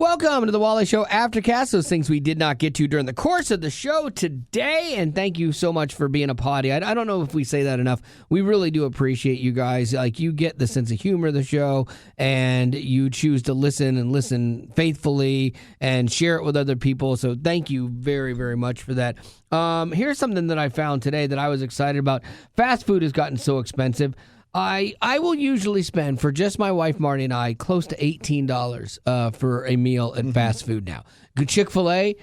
Welcome to the Wally Show Aftercast, those things we did not get to during the course of the show today. And thank you so much for being a potty. I don't know if we say that enough. We really do appreciate you guys. Like, you get the sense of humor of the show, and you choose to listen faithfully and share it with other people. So thank you very, very much for that. Here's something that I found today that I was excited about. Fast food has gotten so expensive. I will usually spend, for just my wife Marty and I, close to $18 for a meal at fast food now. Chick-fil-A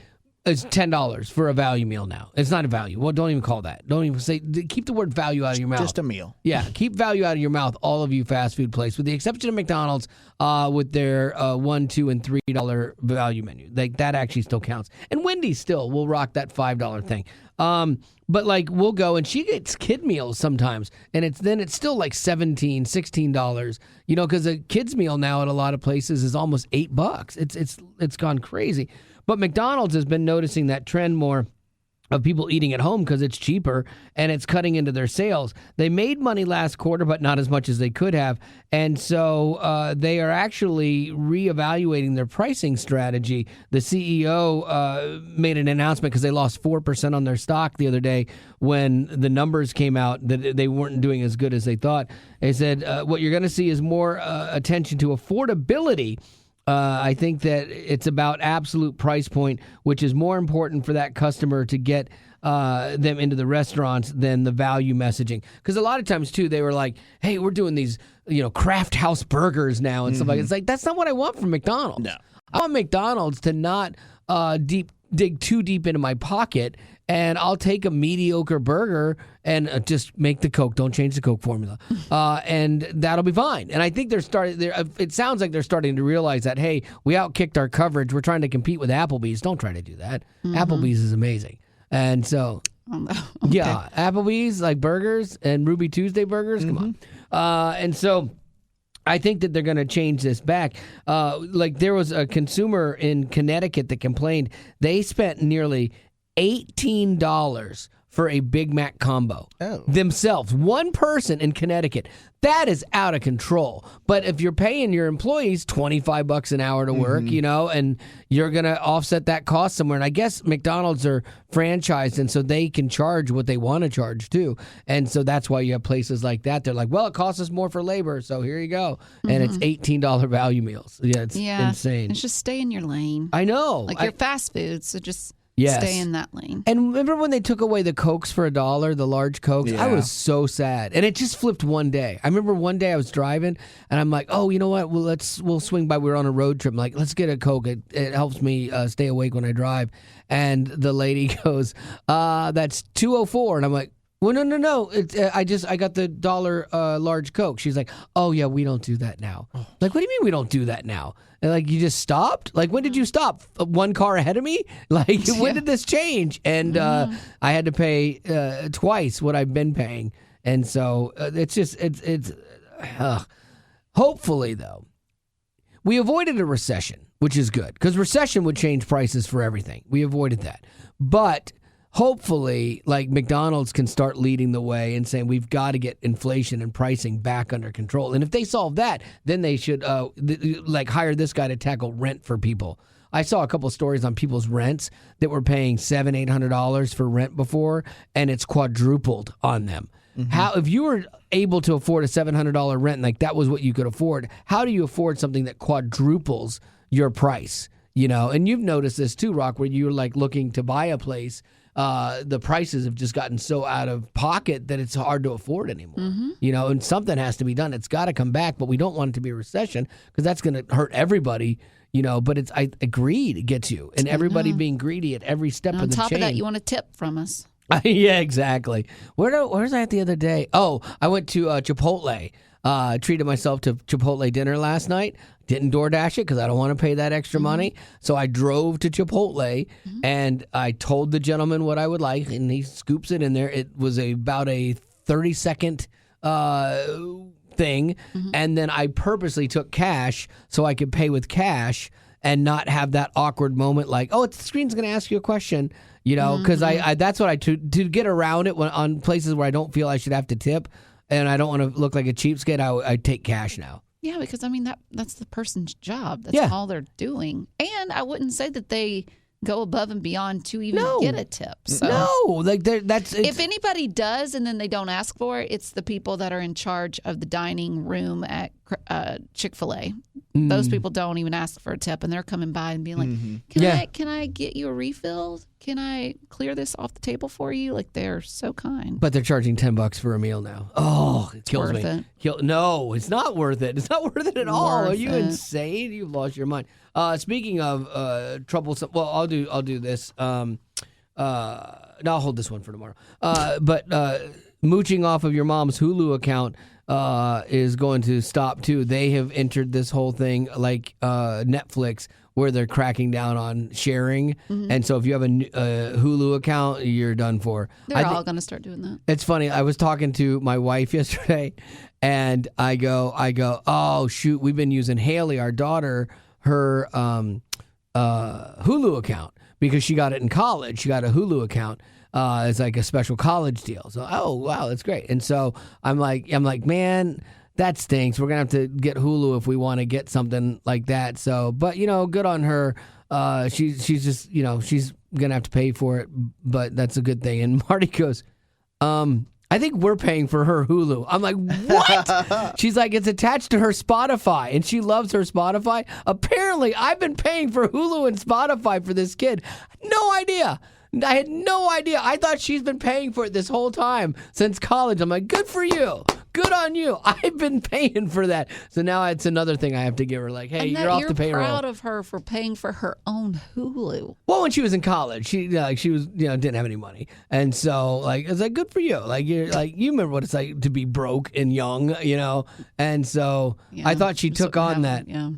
is $10 for a value meal now. It's not a value. Well, don't even call that. Don't even say. Keep the word value out of your mouth. Just a meal. Yeah, keep value out of your mouth, all of you fast food places, with the exception of McDonald's with their $1, $2, and $3 value menu. Like, that actually still counts. And Wendy's still will rock that $5 thing. But like, we'll go, and she gets kid meals sometimes, and it's still like $17, $16, you know, because a kid's meal now at a lot of places is almost $8. It's gone crazy. But McDonald's has been noticing that trend more of people eating at home because it's cheaper and it's cutting into their sales. They made money last quarter, but not as much as they could have. And so they are actually reevaluating their pricing strategy. The CEO made an announcement because they lost 4% on their stock the other day when the numbers came out that they weren't doing as good as they thought. They said what you're going to see is more attention to affordability. I think that it's about absolute price point, which is more important for that customer to get them into the restaurants than the value messaging. Because a lot of times, too, they were like, hey, we're doing these, Kraft House burgers now and stuff like that. It's like, that's not what I want from McDonald's. No. I want McDonald's to not dig too deep into my pocket, and I'll take a mediocre burger and just make the Coke. Don't change the Coke formula, and that'll be fine. And I think it sounds like they're starting to realize that, hey, we outkicked our coverage. We're trying to compete with Applebee's. Don't try to do that. Mm-hmm. Applebee's is amazing, and so okay. Yeah, Applebee's, like burgers and Ruby Tuesday burgers. Come on, and so I think that they're going to change this back. Like, there was a consumer in Connecticut that complained they spent nearly $18 for a Big Mac combo themselves. One person in Connecticut. That is out of control. But if you're paying your employees $25 an hour to work, and you're going to offset that cost somewhere. And I guess McDonald's are franchised, and so they can charge what they want to charge too. And so that's why you have places like that. They're like, well, it costs us more for labor, so here you go. And it's $18 value meals. Yeah, it's insane. It's just stay in your lane. I know. Like your fast food, so just... Yes. Stay in that lane. And remember when they took away the Cokes for $1, the large Cokes? Yeah. I was so sad. And it just flipped one day. I remember one day I was driving, and I'm like, oh, you know what? Well, we'll swing by. We were on a road trip. I'm like, let's get a Coke. It helps me stay awake when I drive. And the lady goes, that's $2.04. And I'm like, well, no. I got the $1 large Coke. She's like, oh, yeah, we don't do that now. Like, what do you mean we don't do that now? And like, you just stopped? Like, when did you stop? One car ahead of me? Like, when did this change? And I had to pay twice what I've been paying. And so it's hopefully, though, we avoided a recession, which is good, because recession would change prices for everything. We avoided that. But hopefully, like, McDonald's can start leading the way and saying we've got to get inflation and pricing back under control. And if they solve that, then they should hire this guy to tackle rent for people. I saw a couple of stories on people's rents that were paying $700, $800 for rent before, and it's quadrupled on them. How, if you were able to afford a $700 rent, like that was what you could afford, how do you afford something that quadruples your price? And you've noticed this too, Rock, where you're like looking to buy a place. The prices have just gotten so out of pocket that it's hard to afford anymore. And something has to be done. It's got to come back, but we don't want it to be a recession because that's going to hurt everybody. But I greed gets you, and everybody being greedy at every step of the chain. On top of that, you want a tip from us. Yeah, exactly. Where was I at the other day? Oh, I went to Chipotle. Treated myself to Chipotle dinner last night. Didn't DoorDash it because I don't want to pay that extra money. So I drove to Chipotle and I told the gentleman what I would like, and he scoops it in there. It was about a 30-second thing, and then I purposely took cash so I could pay with cash and not have that awkward moment like, oh, the screen's going to ask you a question, because I that's what to get around it on places where I don't feel I should have to tip. And I don't want to look like a cheapskate. I take cash now. Yeah, because I mean that's the person's job. That's Yeah. all they're doing. And I wouldn't say that they go above and beyond to even get a tip. So No, like that's if anybody does and then they don't ask for it, it's the people that are in charge of the dining room at Chick-fil-A. Those people don't even ask for a tip, and they're coming by and being like, can I get you a refill? Can I clear this off the table for you? Like, they're so kind. But they're charging $10 for a meal now. Oh, it kills worth me. it. No, it's not worth it. It's not worth it at all. Are you Worth it. insane? You've lost your mind. Speaking of troublesome, well, I'll do this. No, I'll hold this one for tomorrow. But mooching off of your mom's Hulu account is going to stop too. They have entered this whole thing like Netflix, where they're cracking down on sharing. And so if you have a Hulu account, you're done for. They're all going to start doing that. It's funny. I was talking to my wife yesterday, and I go, oh shoot, we've been using Haley, our daughter, her Hulu account because she got it in college. She got a Hulu account. It's like a special college deal. So, oh wow, that's great. And so I'm like, man, that stinks. We're gonna have to get Hulu if we want to get something like that. So, but good on her. She's just she's gonna have to pay for it, but that's a good thing. And Marty goes, I think we're paying for her Hulu. I'm like, what? She's like, it's attached to her Spotify, and she loves her Spotify. Apparently, I've been paying for Hulu and Spotify for this kid. No idea. I had no idea. I thought she's been paying for it this whole time since college. I'm like, good for you. Good on you. I've been paying for that. So now it's another thing I have to give her. Like, hey, you're off the payroll. You're proud of her for paying for her own Hulu. Well, when she was in college, she was didn't have any money, and so like it's like good for you. Like you remember what it's like to be broke and young, And so I thought she took on that. Yeah.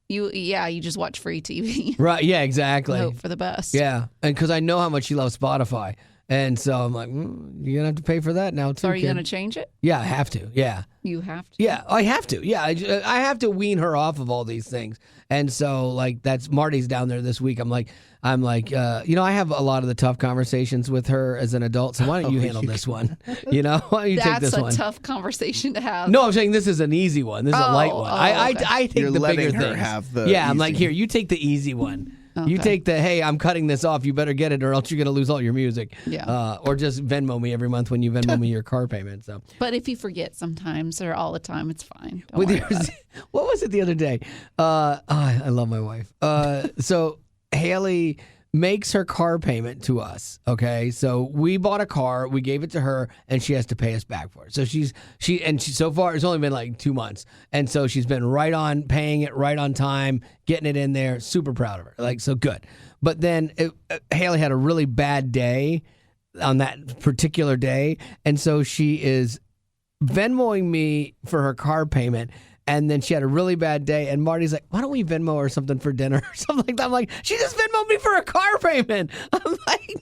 You just watch free TV. Right, yeah, exactly. Hope for the best. Yeah, and because I know how much she loves Spotify. And so I'm like, you're going to have to pay for that now, too. So are you kid. going to change it? Yeah, I have to. Yeah. You have to? Yeah, I have to. Yeah, I have to wean her off of all these things. And so, like, that's Marty's down there this week. I'm like, I have a lot of the tough conversations with her as an adult. So why don't you handle this one? Why don't you take this one? That's a tough conversation to have. No, I'm saying this is an easy one. This is a light one. Okay. I take You're the bigger letting her things. have the I'm easy. like, here, you take the easy one. Okay. You take the, hey, I'm cutting this off. You better get it or else you're going to lose all your music. Yeah. Or just Venmo me every month when you Venmo me your car payment. So. But if you forget sometimes or all the time, it's fine. Don't worry about it. What was it the other day? I love my wife. So Haley makes her car payment to us. Okay, so we bought a car, we gave it to her, and she has to pay us back for it. So she so far it's only been like 2 months, and so she's been right on paying it right on time, getting it in there. Super proud of her. Like, so good. But then Haley had a really bad day on that particular day, and so she is Venmoing me for her car payment. And then she had a really bad day, and Marty's like, why don't we Venmo her something for dinner or something like that? I'm like, she just Venmoed me for a car payment. I'm like,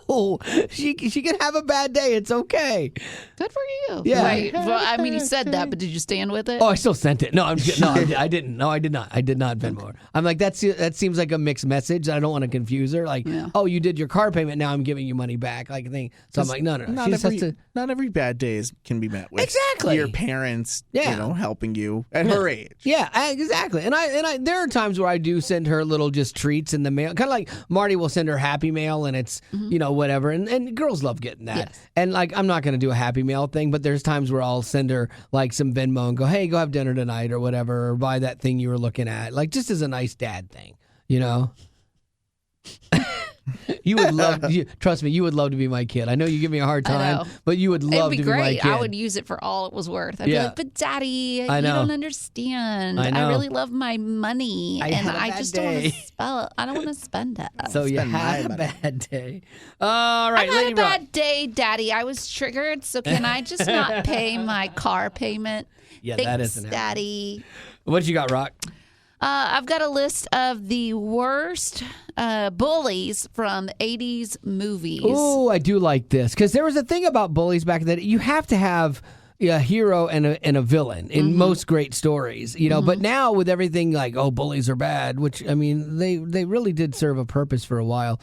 no, she can have a bad day. It's okay. Good for you. Yeah. Right. Well, I mean, you said that, but did you stand with it? Oh, I still sent it. No, I didn't. No, I did not. I did not Venmo her. I'm like, that seems like a mixed message. I don't want to confuse her. Like, oh, you did your car payment. Now I'm giving you money back. Like a thing. So I'm like, no. Not every bad day can be met with Exactly. your parents, Yeah. helping you at her age. Yeah, exactly. And I there are times where I do send her little just treats in the mail. Kind of like Marty will send her Happy Mail, and it's, whatever. And girls love getting that. Yes. And like, I'm not going to do a Happy Mail thing, but there's times where I'll send her like some Venmo and go, hey, go have dinner tonight or whatever, or buy that thing you were looking at. Like, just as a nice dad thing, You would love, trust me, you would love to be my kid. I know you give me a hard time, but you would love to be my great. kid. I would use it for all it was worth. I'd be like, but Daddy, you don't understand. I really love my money, and I just don't want to spell. I don't want to spend it. So you had a bad day. All right, I had a bad day, Daddy. I was triggered. So can I just not pay my car payment? Yeah, Thanks, that isn't Daddy. What you got, Rock? I've got a list of the worst bullies from 80s movies. Oh, I do like this because there was a thing about bullies back then. You have to have a hero and a villain in most great stories, you know. But now with everything like, oh, bullies are bad, which I mean, they really did serve a purpose for a while,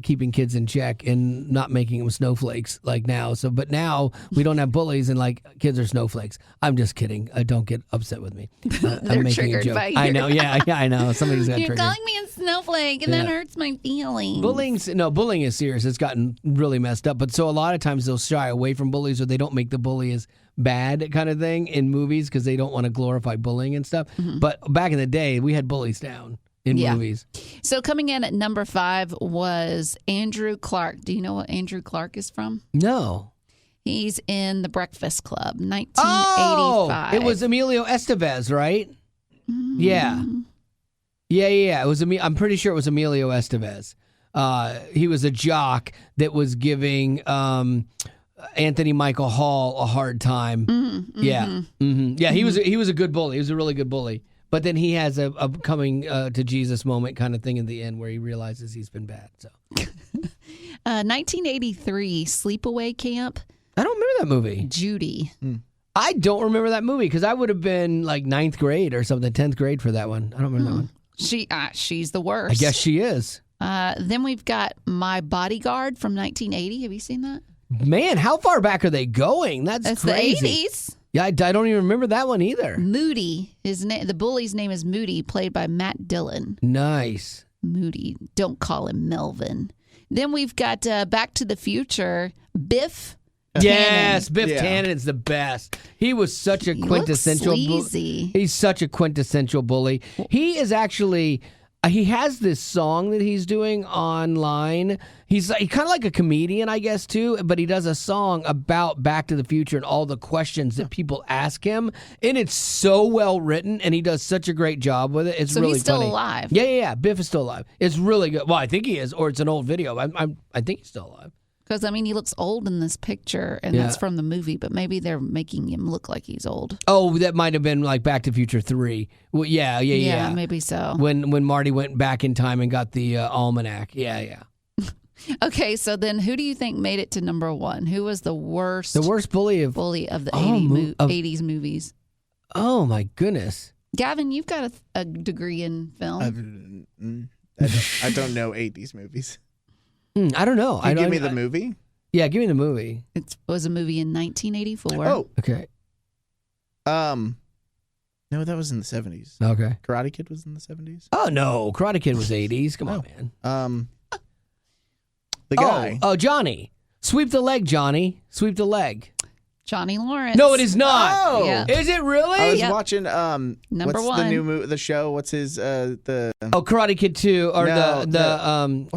keeping kids in check and not making them snowflakes like now. So, but now we don't have bullies and like kids are snowflakes. I'm just kidding. Don't get upset with me. I'm making a joke. By I know. Yeah, I know. Somebody's got You're triggered. calling me a snowflake, and that hurts my feelings. Bullying is serious. It's gotten really messed up. But so a lot of times they'll shy away from bullies, or they don't make the bully as bad kind of thing in movies because they don't want to glorify bullying and stuff. But back in the day, we had bullies down in movies. So coming in at number 5 was Andrew Clark. Do you know what Andrew Clark is from? No. He's in The Breakfast Club, 1985. It was Emilio Estevez, right? Yeah. It was. I'm pretty sure it was Emilio Estevez. He was a jock that was giving Anthony Michael Hall a hard time. Yeah, he was a good bully. He was a really good bully. But then he has a coming to Jesus moment kind of thing in the end where he realizes he's been bad. So, 1983 Sleepaway Camp. I don't remember that movie. Judy. I don't remember that movie because I would have been like 9th grade or something, 10th grade for that one. I don't remember that one. She's the worst. I guess she is. Then we've got My Bodyguard from 1980. Have you seen that? Man, how far back are they going? That's crazy. The 80s. Yeah, I don't even remember that one either. Moody. The bully's name is Moody, played by Matt Dillon. Nice. Moody. Don't call him Melvin. Then we've got Back to the Future. Biff. Yes, Tannen. Biff Tannen's the best. He was such a quintessential bully. He's such a quintessential bully. He is actually he has this song that he's doing online. He's kind of like a comedian, I guess, too, but he does a song about Back to the Future and all the questions that people ask him, and it's so well written, and he does such a great job with it. It's really he's still funny. alive. Yeah. Biff is still alive. It's really good. Well, I think he is, or it's an old video. I think he's still alive. Because, I mean, he looks old in this picture, and that's from the movie, but maybe they're making him look like he's old. Oh, that might have been like Back to the Future 3. Well, yeah. Maybe so. When Marty went back in time and got the almanac. Yeah. Okay, so then who do you think made it to number 1? Who was the worst bully of the 80s movies? Oh, my goodness. Gavin, you've got a degree in film. I don't know 80s movies. I don't know. Can you give me the movie? Yeah, give me the movie. It was a movie in 1984. Oh, okay. No, that was in the 70s. Okay. Karate Kid was in the 70s. Oh no, Karate Kid was 80s. Come on, man. The guy. Oh, Johnny. Sweep the leg, Johnny. Sweep the leg. Johnny Lawrence. No, it is not. Oh, Yeah. Is it really? I was Yep. watching Number what's 1. the new the show? What's his the Karate Kid 2 or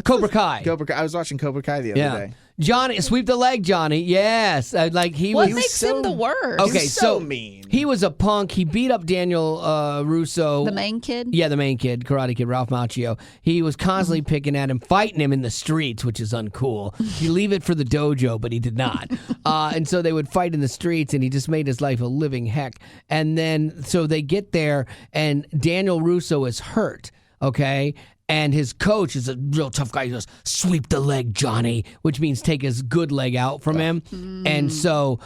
Cobra Kai. Cobra Kai. I was watching Cobra Kai the other day. Johnny, sweep the leg, Johnny. Yes, he What was. makes him the worst? Okay, He's so mean. He was a punk. He beat up Daniel Russo. The main kid? Yeah, the main kid, Karate Kid, Ralph Macchio. He was constantly picking at him, fighting him in the streets, which is uncool. You leave it for the dojo, but he did not. And so they would fight in the streets, and he just made his life a living heck. And then, so they get there, and Daniel Russo is hurt, okay? And his coach is a real tough guy. He goes, sweep the leg, Johnny, which means take his good leg out from him. And so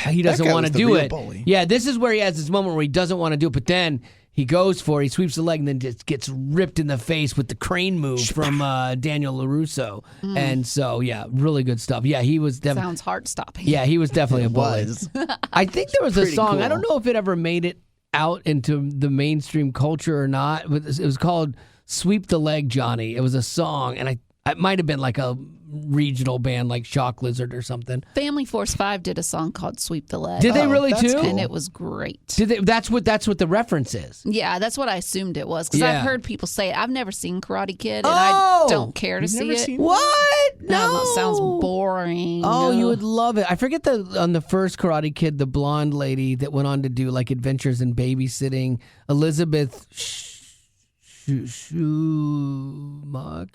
he doesn't want to do it. Bully. Yeah, this is where he has this moment where he doesn't want to do it, but then he goes for it. He sweeps the leg and then just gets ripped in the face with the crane move from Daniel LaRusso. And so, yeah, really good stuff. Yeah, he was definitely. Sounds heart-stopping. Yeah, he was definitely a bully. Was. I think there was a Pretty song. cool. I don't know if it ever made it out into the mainstream culture or not, but it was called Sweep the Leg, Johnny. It was a song, and it might have been like a regional band like Shock Lizard or something. Family Force 5 did a song called Sweep the Leg. Did they really that's too? cool. And it was great. Did they, that's what the reference is. Yeah, that's what I assumed it was because Yeah. I've heard people say it. I've never seen Karate Kid, and Oh! I don't care to You've see never it. seen What? No, it sounds boring. Oh, No. you would love it. I forget on the first Karate Kid, the blonde lady that went on to do like Adventures in Babysitting, Elizabeth Elizabeth Shue. I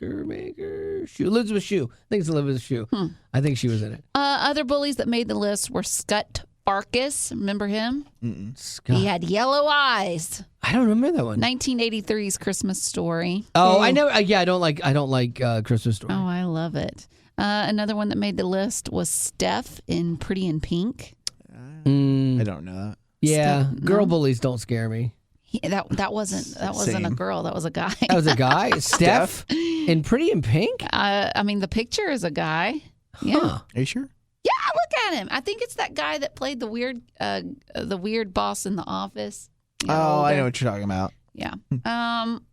think it's Elizabeth Shue. I think she was in it. Other bullies that made the list were Scott Farkas. Remember him? Scott. He had yellow eyes. I don't remember that one. 1983's Christmas Story. Oh, I never. I don't like Christmas Story. Oh, I love it. Another one that made the list was Steph in Pretty in Pink. I don't know that. Yeah, Steph, girl no. bullies don't scare me. That wasn't a Same. girl. That was a guy. That was a guy, Steph, in Pretty in Pink. I mean, the picture is a guy. Yeah. Huh. Are you sure? Yeah, look at him. I think it's that guy that played the weird boss in The Office. You know, Oh, I older. know what you're talking about. Yeah.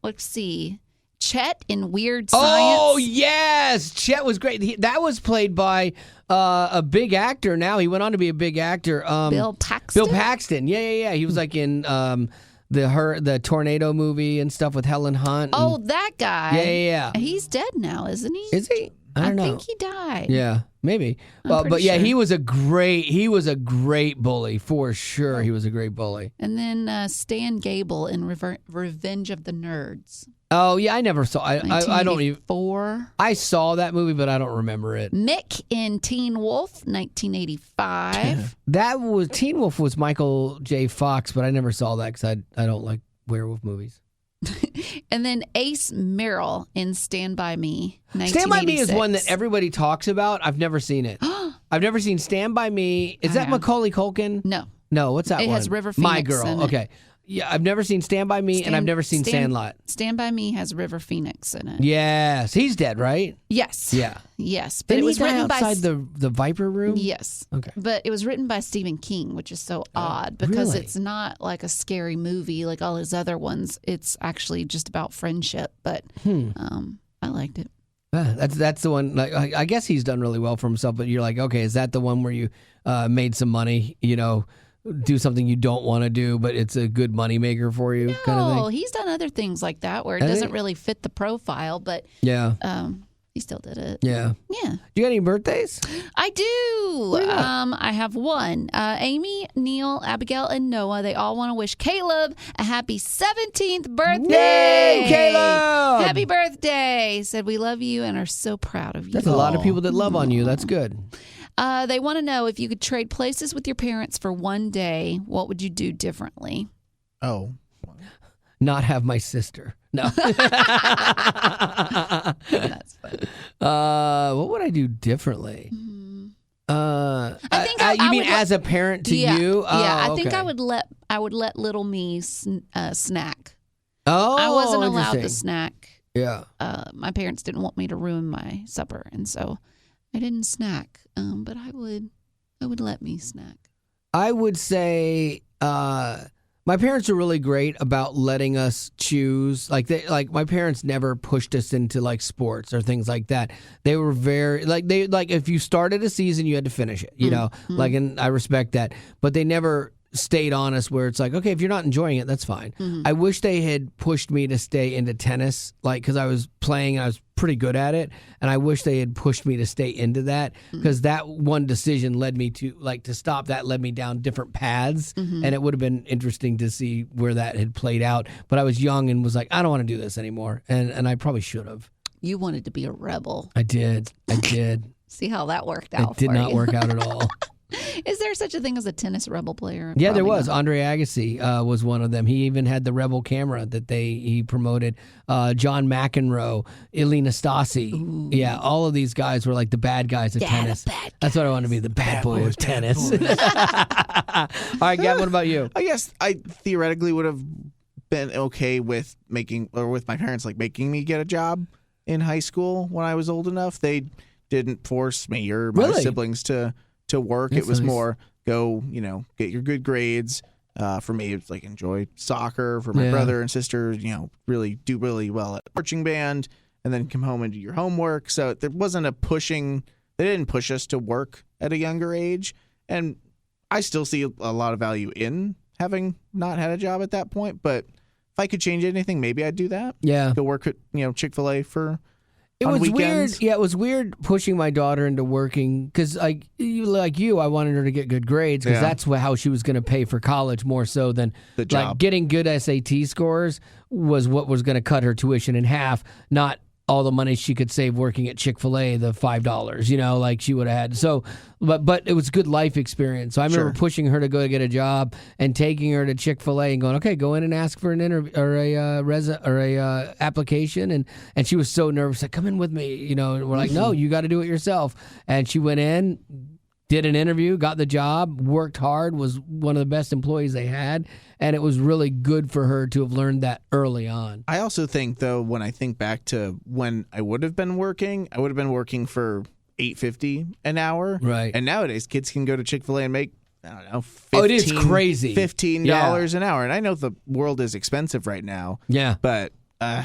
Let's see. Chet in Weird Science. Oh yes, Chet was great. That was played by a big actor. Now he went on to be a big actor. Bill Paxton. Bill Paxton. Yeah. He was like in the Tornado movie and stuff with Helen Hunt. Oh, that guy. Yeah. He's dead now, isn't he? Is he? I don't know. think he died. Yeah, maybe. I'm But pretty yeah, sure. he was a great bully for sure. He was a great bully. And then Stan Gable in Revenge of the Nerds. Oh yeah, I never saw. I don't even. 1984. I saw that movie, but I don't remember it. Mick in Teen Wolf, 1985. That was Teen Wolf was Michael J. Fox, but I never saw that because I don't like werewolf movies. And then Ace Merrill in Stand By Me, 1986. Stand By Me is one that everybody talks about. I've never seen it. I've never seen Stand By Me. Is I that have. Macaulay Culkin? No, What's that It one? has River My Phoenix Girl. in it. Okay. Yeah, I've never seen Stand By Me, and I've never seen Sandlot. Stand By Me has River Phoenix in it. Yes, he's dead, right? Yes. Yeah. Yes, but Didn't it was he die written by outside the Viper Room? Yes. Okay. But it was written by Stephen King, which is so odd because really? it's not like a scary movie like all his other ones. It's actually just about friendship. But I liked it. That's the one. Like I guess he's done really well for himself. But you're like, okay, is that the one where you made some money? You know, do something you don't want to do, but it's a good money maker for you, kind of No, thing. he's done other things like that where it Has he? doesn't really fit the profile, but Yeah, he still did it. yeah. Yeah. Do you got any birthdays? I do. I have one. Amy, Neil, Abigail, and Noah. They all want to wish Caleb a happy 17th birthday. Yay, Caleb! Happy birthday. Said we love you and are so proud of you. That's a lot of people that love on you. That's good. They want to know if you could trade places with your parents for one day, what would you do differently? Oh. Not have my sister. No. That's funny. What would I do differently? I think you mean would as a parent to yeah, you? yeah, Oh, I think okay. I would let little me snack. Oh, I wasn't allowed to interesting. snack. Yeah. My parents didn't want me to ruin my supper, and so I didn't snack. But I would let me snack. I would say my parents are really great about letting us choose. Like my parents never pushed us into like sports or things like that. They were very like if you started a season, you had to finish it. You know, like, and I respect that. But they never stayed on us where it's like, okay, if you're not enjoying it, that's fine. I wish they had pushed me to stay into tennis, like, because I was playing and I was pretty good at it, and I wish they had pushed me to stay into that, because that one decision led me to, like, to stop that led me down different paths, and it would have been interesting to see where that had played out. But I was young and was like, I don't want to do this anymore, and I probably should have. You wanted to be a rebel. I did. See how that worked out. It did for not you. work out at all. Is there such a thing as a tennis rebel player? Yeah, there Probably was. not. Andre Agassi was one of them. He even had the Rebel camera that he promoted. John McEnroe, Elena Stasi. Yeah, all of these guys were like the bad guys of tennis. the bad That's what I want to be, the bad boy of tennis. All right, Gab, what about you? I guess I theoretically would have been okay with with my parents like making me get a job in high school when I was old enough. They didn't force me or my Really? siblings to work. That's It was nice. more go, get your good grades. For me, it's like enjoy soccer. For my Yeah. brother and sister, really do really well at marching band, and then come home and do your homework. So there wasn't they didn't push us to work at a younger age. And I still see a lot of value in having not had a job at that point. But if I could change anything, maybe I'd do that. Yeah. Go work at, Chick-fil-A It on was weekends. weird. Yeah, it was weird pushing my daughter into working because, like you, I wanted her to get good grades because Yeah. that's how she was going to pay for college more so than The job. Like getting good SAT scores was what was going to cut her tuition in half, not all the money she could save working at Chick-fil-A, the $5, like she would have had. So, but it was a good life experience. So I remember Sure. pushing her to go get a job and taking her to Chick-fil-A and going, okay, go in and ask for an interview or a application. And she was so nervous, like, come in with me, and we're like, no, you got to do it yourself. And she went in, did an interview, got the job, worked hard, was one of the best employees they had, and it was really good for her to have learned that early on. I also think, though, when I think back to when I would have been working for $8.50 an hour. Right. And nowadays, kids can go to Chick-fil-A and make, I don't know, it is crazy. $15 an hour. And I know the world is expensive right now. Yeah. But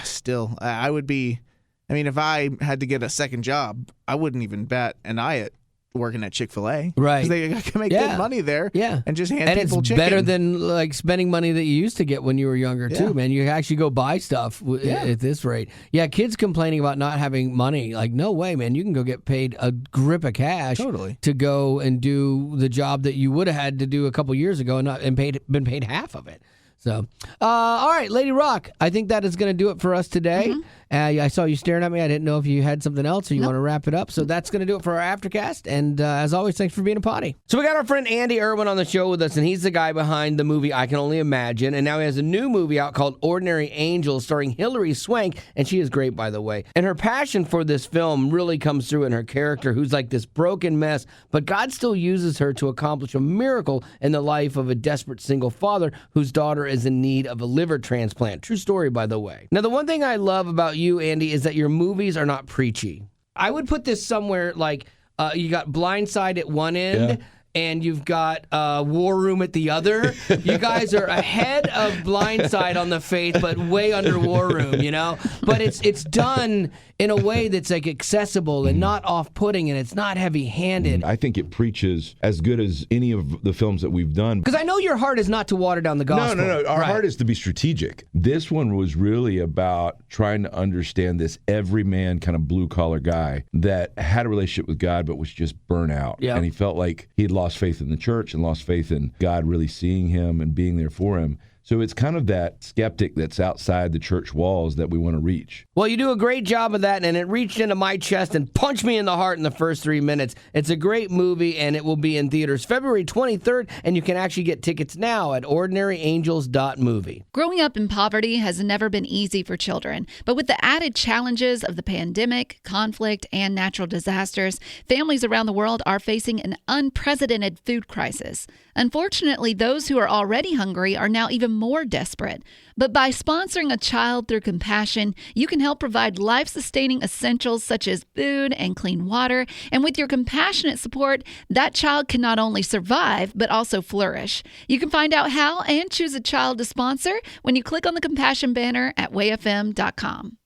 still, I would be, I mean, if I had to get a second job, I wouldn't even bat an eye at working at Chick-fil-A. Right. Because they can make good money there. Yeah. And just hand and people it's chicken. better than like spending money that you used to get when you were younger too, man. You actually go buy stuff at this rate. Yeah, kids complaining about not having money. Like, no way, man. You can go get paid a grip of cash to go and do the job that you would have had to do a couple years ago and been paid half of it. So, all right, Lady Rock, I think that is going to do it for us today. Mm-hmm. I saw you staring at me. I didn't know if you had something else or you want to wrap it up. So that's going to do it for our Aftercast. And as always, thanks for being a potty. So we got our friend Andy Irwin on the show with us, and he's the guy behind the movie I Can Only Imagine. And now he has a new movie out called Ordinary Angels starring Hilary Swank. And she is great, by the way. And her passion for this film really comes through in her character, who's like this broken mess. But God still uses her to accomplish a miracle in the life of a desperate single father whose daughter is in need of a liver transplant. True story, by the way. Now, the one thing I love about you, Andy, is that your movies are not preachy. I would put this somewhere like you got Blindside at one end and you've got War Room at the other. You guys are ahead of Blindside on the faith, but way under War Room, you know? But it's done in a way that's like accessible and not off-putting, and it's not heavy-handed. I think it preaches as good as any of the films that we've done. Because I know your heart is not to water down the gospel. No. Our heart is to be strategic. This one was really about trying to understand this everyman kind of blue-collar guy that had a relationship with God but was just burnt out. Yeah. And he felt like he had lost faith in the church and lost faith in God really seeing him and being there for him. So it's kind of that skeptic that's outside the church walls that we want to reach. Well, you do a great job of that, and it reached into my chest and punched me in the heart in the first 3 minutes. It's a great movie, and it will be in theaters February 23rd, and you can actually get tickets now at ordinaryangels.movie. Growing up in poverty has never been easy for children, but with the added challenges of the pandemic, conflict, and natural disasters, families around the world are facing an unprecedented food crisis. Unfortunately, those who are already hungry are now even more desperate. But by sponsoring a child through compassion, you can help provide life-sustaining essentials such as food and clean water. And with your compassionate support, that child can not only survive, but also flourish. You can find out how and choose a child to sponsor when you click on the compassion banner at wayfm.com.